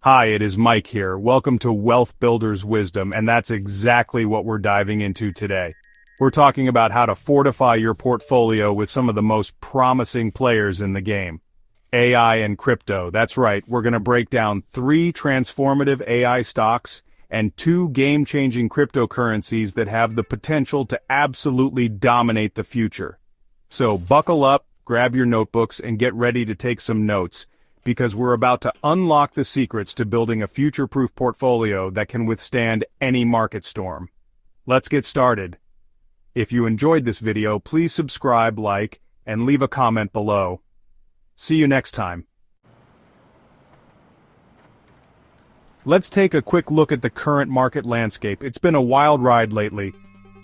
Hi, it is Mike here. Welcome to Wealth Builders Wisdom, and that's exactly what we're diving into today. We're talking about how to fortify your portfolio with some of the most promising players in the game. AI and crypto. That's right, we're going to break down 3 transformative AI stocks and 2 game-changing cryptocurrencies that have the potential to absolutely dominate the future. So buckle up, grab your notebooks, and get ready to take some notes, because we're about to unlock the secrets to building a future-proof portfolio that can withstand any market storm. Let's get started. If you enjoyed this video, please subscribe, like, and leave a comment below. See you next time. Let's take a quick look at the current market landscape. It's been a wild ride lately.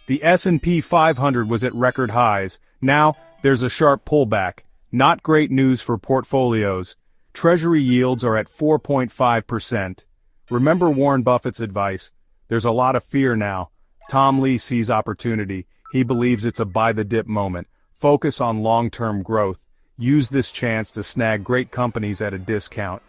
The S&P 500 was at record highs. Now, there's a sharp pullback. Not great news for portfolios. Treasury yields are at 4.5%. Remember Warren Buffett's advice. There's a lot of fear now. Tom Lee sees opportunity. He believes it's a buy-the-dip moment. Focus on long-term growth. Use this chance to snag great companies at a discount.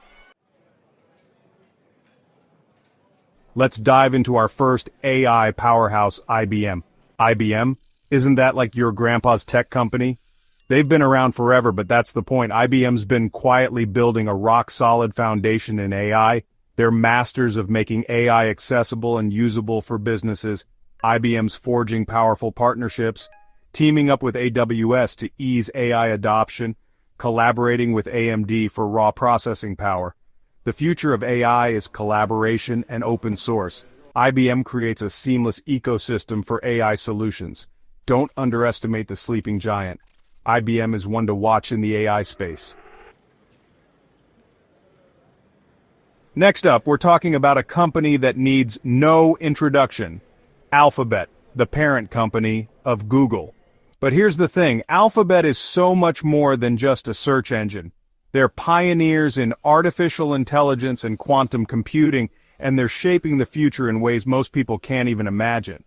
Let's dive into our first AI powerhouse, IBM. IBM? Isn't that like your grandpa's tech company? They've been around forever, but that's the point. IBM's been quietly building a rock-solid foundation in AI. They're masters of making AI accessible and usable for businesses. IBM's forging powerful partnerships, teaming up with AWS to ease AI adoption, collaborating with AMD for raw processing power. The future of AI is collaboration and open source. IBM creates a seamless ecosystem for AI solutions. Don't underestimate the sleeping giant. IBM is one to watch in the AI space. Next up, we're talking about a company that needs no introduction. Alphabet, the parent company of Google. But here's the thing, Alphabet is so much more than just a search engine. They're pioneers in artificial intelligence and quantum computing, and they're shaping the future in ways most people can't even imagine.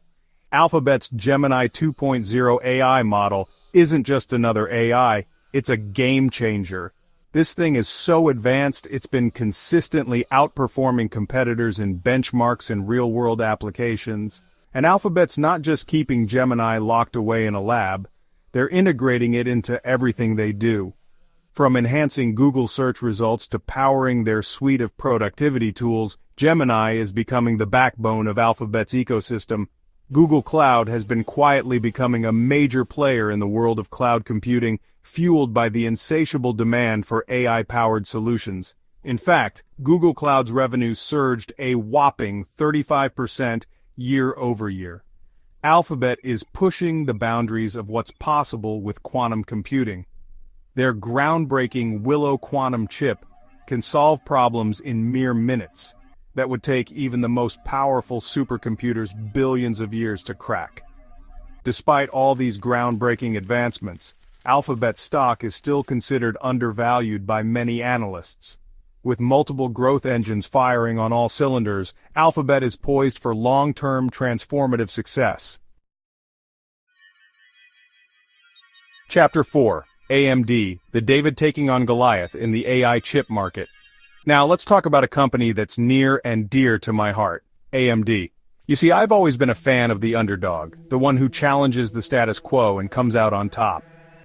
Alphabet's Gemini 2.0 AI model isn't just another AI, it's a game changer. This thing is so advanced, it's been consistently outperforming competitors in benchmarks and real-world applications. And Alphabet's not just keeping Gemini locked away in a lab, they're integrating it into everything they do. From enhancing Google search results to powering their suite of productivity tools, Gemini is becoming the backbone of Alphabet's ecosystem. Google Cloud has been quietly becoming a major player in the world of cloud computing, fueled by the insatiable demand for AI-powered solutions. In fact, Google Cloud's revenue surged a whopping 35% year over year. Alphabet is pushing the boundaries of what's possible with quantum computing. Their groundbreaking Willow quantum chip can solve problems in mere minutes that would take even the most powerful supercomputers billions of years to crack. Despite all these groundbreaking advancements, Alphabet stock is still considered undervalued by many analysts. With multiple growth engines firing on all cylinders, Alphabet is poised for long-term transformative success. Chapter 4. AMD, the David taking on Goliath in the AI chip market. Now let's talk about a company that's near and dear to my heart, AMD. You see, I've always been a fan of the underdog, the one who challenges the status quo and comes out on top.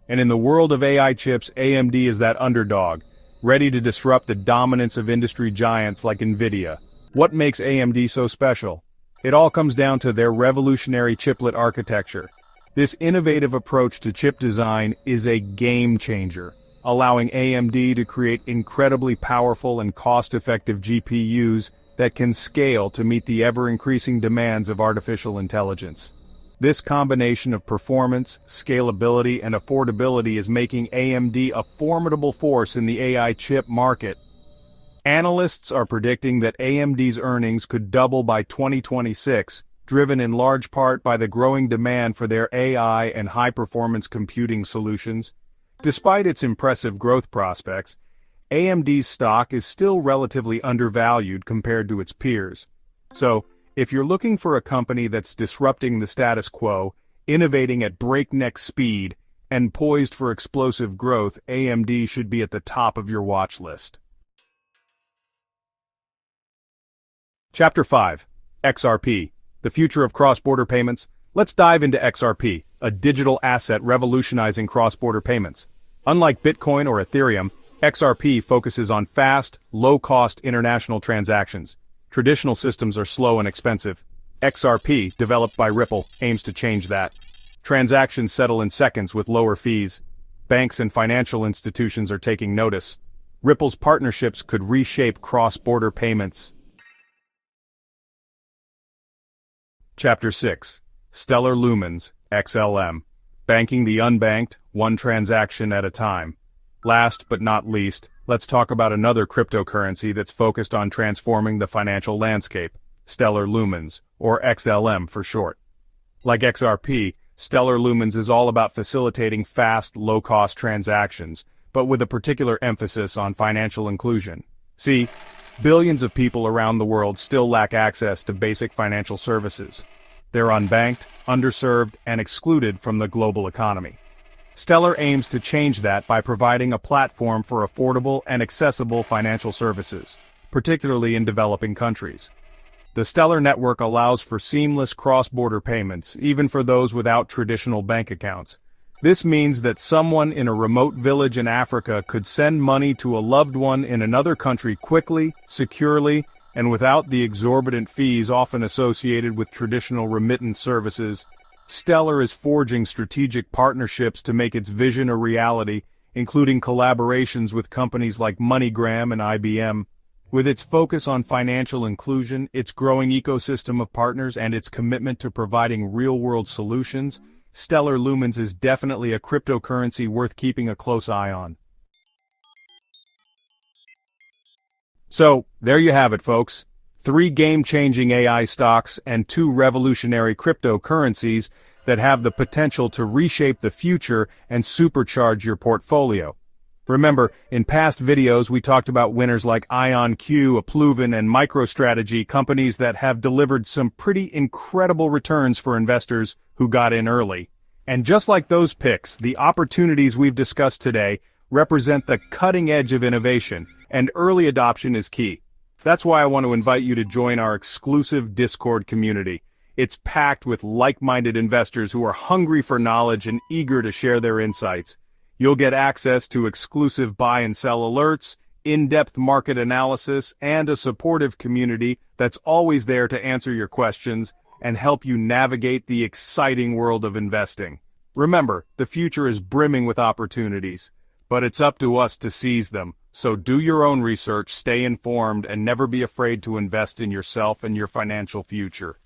And in the world of AI chips, AMD is that underdog, ready to disrupt the dominance of industry giants like NVIDIA. What makes AMD so special? It all comes down to their revolutionary chiplet architecture. This innovative approach to chip design is a game changer, allowing AMD to create incredibly powerful and cost-effective GPUs that can scale to meet the ever-increasing demands of artificial intelligence. This combination of performance, scalability, and affordability is making AMD a formidable force in the AI chip market. Analysts are predicting that AMD's earnings could double by 2026, driven in large part by the growing demand for their AI and high-performance computing solutions. Despite its impressive growth prospects, AMD's stock is still relatively undervalued compared to its peers. So, if you're looking for a company that's disrupting the status quo, innovating at breakneck speed, and poised for explosive growth, AMD should be at the top of your watch list. Chapter 5. XRP. The future of cross-border payments. Let's dive into XRP, a digital asset revolutionizing cross-border payments. Unlike Bitcoin or Ethereum, XRP focuses on fast, low-cost international transactions. Traditional systems are slow and expensive. XRP, developed by Ripple, aims to change that. Transactions settle in seconds with lower fees. Banks and financial institutions are taking notice. Ripple's partnerships could reshape cross-border payments. Chapter 6. Stellar Lumens, XLM. Banking the unbanked, one transaction at a time. Last but not least, let's talk about another cryptocurrency that's focused on transforming the financial landscape, Stellar Lumens, or XLM for short. Like XRP, Stellar Lumens is all about facilitating fast, low-cost transactions, but with a particular emphasis on financial inclusion. See, billions of people around the world still lack access to basic financial services. They're unbanked, underserved, and excluded from the global economy. Stellar aims to change that by providing a platform for affordable and accessible financial services, particularly in developing countries. The Stellar network allows for seamless cross-border payments, even for those without traditional bank accounts. This means that someone in a remote village in Africa could send money to a loved one in another country quickly, securely, and without the exorbitant fees often associated with traditional remittance services. Stellar is forging strategic partnerships to make its vision a reality, including collaborations with companies like MoneyGram and IBM. With its focus on financial inclusion, its growing ecosystem of partners, and its commitment to providing real-world solutions, Stellar Lumens is definitely a cryptocurrency worth keeping a close eye on. So, there you have it, folks. 3 game-changing AI stocks and 2 revolutionary cryptocurrencies that have the potential to reshape the future and supercharge your portfolio. Remember, in past videos we talked about winners like IonQ, Appluven, and MicroStrategy, companies that have delivered some pretty incredible returns for investors who got in early. And just like those picks, the opportunities we've discussed today represent the cutting edge of innovation, and early adoption is key. That's why I want to invite you to join our exclusive Discord community. It's packed with like-minded investors who are hungry for knowledge and eager to share their insights. You'll get access to exclusive buy and sell alerts, in-depth market analysis, and a supportive community that's always there to answer your questions and help you navigate the exciting world of investing. Remember, the future is brimming with opportunities, but it's up to us to seize them. So do your own research, stay informed, and never be afraid to invest in yourself and your financial future.